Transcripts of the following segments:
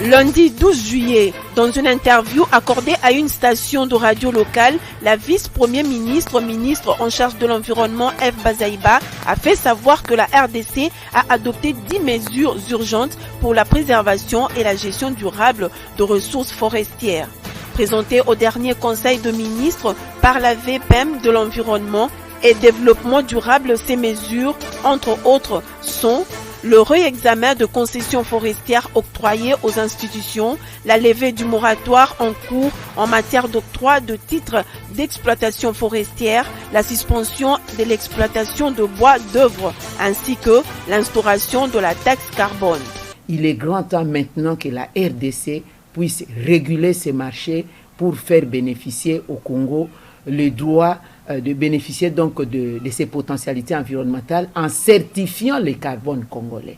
Lundi 12 juillet, dans une interview accordée à une station de radio locale, la vice-premier ministre en charge de l'environnement, F. Bazaïba, a fait savoir que la RDC a adopté 10 mesures urgentes pour la préservation et la gestion durable de ressources forestières. Présentées au dernier conseil de ministres par la VPM de l'environnement et développement durable, ces mesures, entre autres, sont le réexamen de concessions forestières octroyées aux institutions, la levée du moratoire en cours en matière d'octroi de titres d'exploitation forestière, la suspension de l'exploitation de bois d'œuvre, ainsi que l'instauration de la taxe carbone. Il est grand temps maintenant que la RDC puisse réguler ces marchés pour faire bénéficier au Congo le droit de bénéficier donc de ces potentialités environnementales en certifiant le carbone congolais.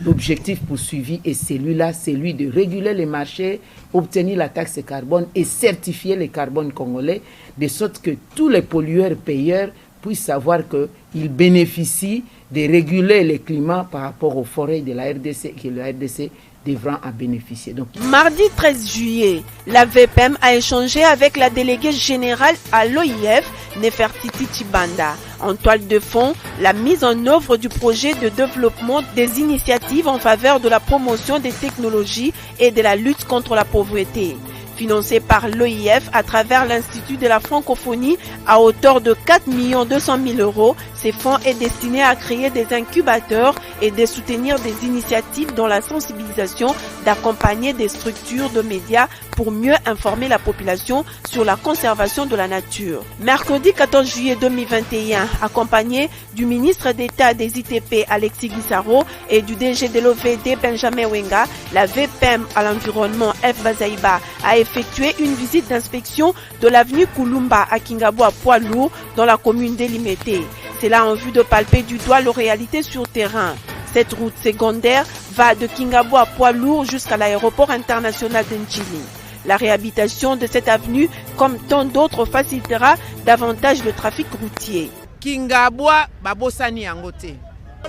L'objectif poursuivi est celui-là, celui de réguler les marchés, obtenir la taxe carbone et certifier le carbone congolais, de sorte que tous les pollueurs-payeurs puissent savoir qu'ils bénéficient de réguler le climat par rapport aux forêts de la RDC, que la RDC devra en bénéficier. Donc, mardi 13 juillet, la VPM a échangé avec la déléguée générale à l'OIF, Nefertiti Chibanda. En toile de fond, la mise en œuvre du projet de développement des initiatives en faveur de la promotion des technologies et de la lutte contre la pauvreté. Financé par l'OIF à travers l'Institut de la francophonie à hauteur de 4 200 000 €, ces fonds est destiné à créer des incubateurs et de soutenir des initiatives dans la sensibilisation, d'accompagner des structures de médias pour mieux informer la population sur la conservation de la nature. Mercredi 14 juillet 2021, accompagné du ministre d'État des ITP Alexis Guissaro et du DG de l'OVD Benjamin Wenga, la VPM à l'environnement F. Bazaïba a effectué une visite d'inspection de l'avenue Kulumba à Kingabwa poids lourd dans la commune délimitée. C'est là en vue de palper du doigt les réalités sur terrain. Cette route secondaire va de Kingabwa poids lourd jusqu'à l'aéroport international d'Nchili. La réhabilitation de cette avenue, comme tant d'autres, facilitera davantage le trafic routier. Kingabwa babosani yangote.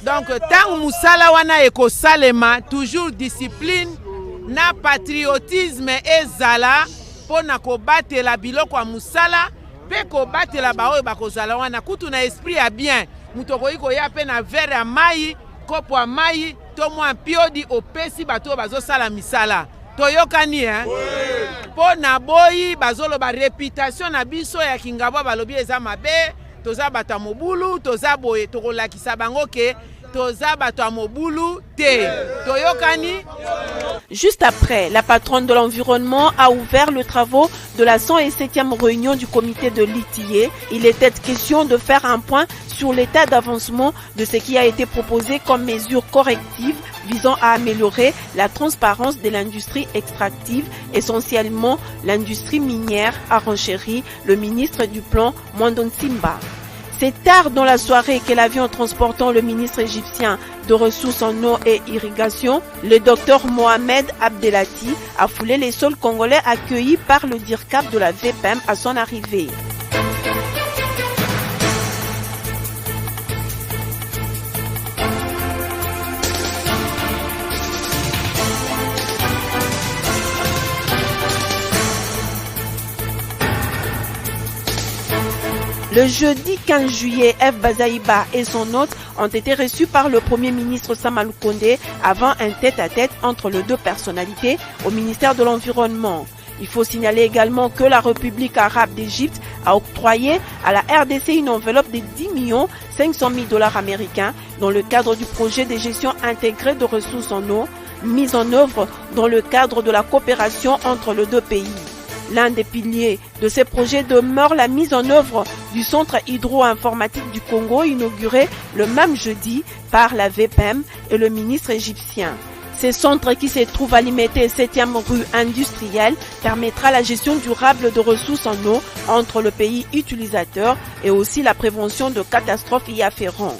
Donc tant musala wana eko salema, toujours discipline na patriotisme ezala pona ko batela biloko ya musala pe ko batela baoyo bakozala wana kutu na esprit ya bien mutoko iko ya pe na verre ya mai kopo ya mai to mwa piodi opesi bato bazo sala misala toyokani pona boyi bazolo ba réputation na biso ya Kingabwa balobi eza mabe toza bata mobulu toza boye tokolakisa bango ke toza bata mobulu te toyokani. Juste après, la patronne de l'environnement a ouvert le travaux de la 107e réunion du comité de l'ITIE. Il était question de faire un point sur l'état d'avancement de ce qui a été proposé comme mesures correctives visant à améliorer la transparence de l'industrie extractive, essentiellement l'industrie minière, a renchéri le ministre du Plan, Mwando Nsimba. C'est tard dans la soirée que l'avion transportant le ministre égyptien de ressources en eau et irrigation, le docteur Mohamed Abdelati, a foulé les sols congolais accueillis par le DIRCAP de la VPM à son arrivée. Le jeudi 15 juillet, F. Bazaïba et son hôte ont été reçus par le Premier ministre Sama Lukonde avant un tête-à-tête entre les deux personnalités au ministère de l'Environnement. Il faut signaler également que la République arabe d'Égypte a octroyé à la RDC une enveloppe de 10 500 000 $ américains dans le cadre du projet de gestion intégrée de ressources en eau, mis en œuvre dans le cadre de la coopération entre les deux pays. L'un des piliers de ces projets demeure la mise en œuvre du centre hydro-informatique du Congo inauguré le même jeudi par la VPM et le ministre égyptien. Ce centre qui se trouve à Limete 7e rue industrielle permettra la gestion durable de ressources en eau entre le pays utilisateur et aussi la prévention de catastrophes y afférentes.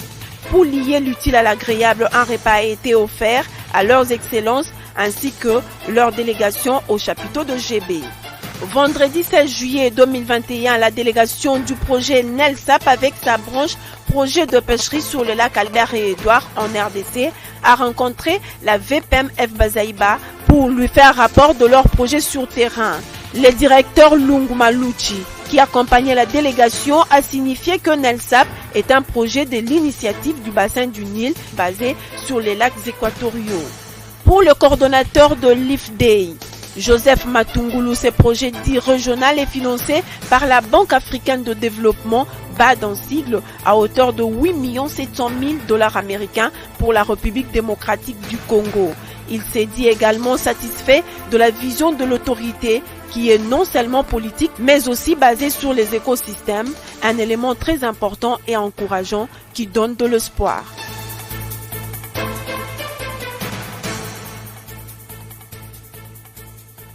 Pour lier l'utile à l'agréable, un repas a été offert à leurs excellences ainsi que leur délégation au chapiteau de GB. Vendredi 16 juillet 2021, la délégation du projet NELSAP avec sa branche projet de pêcherie sur le lac Albert et Édouard en RDC a rencontré la VPM F. Bazaïba pour lui faire rapport de leur projet sur terrain. Le directeur Lunguma Luchi, qui accompagnait la délégation, a signifié que NELSAP est un projet de l'initiative du bassin du Nil basé sur les lacs équatoriaux. Pour le coordonnateur de l'IFDEI, Joseph Matungulu, ce projet dit régional est financé par la Banque africaine de développement, BAD en sigle, à hauteur de 8 700 000 $ américains pour la République démocratique du Congo. Il s'est dit également satisfait de la vision de l'autorité qui est non seulement politique mais aussi basée sur les écosystèmes, un élément très important et encourageant qui donne de l'espoir.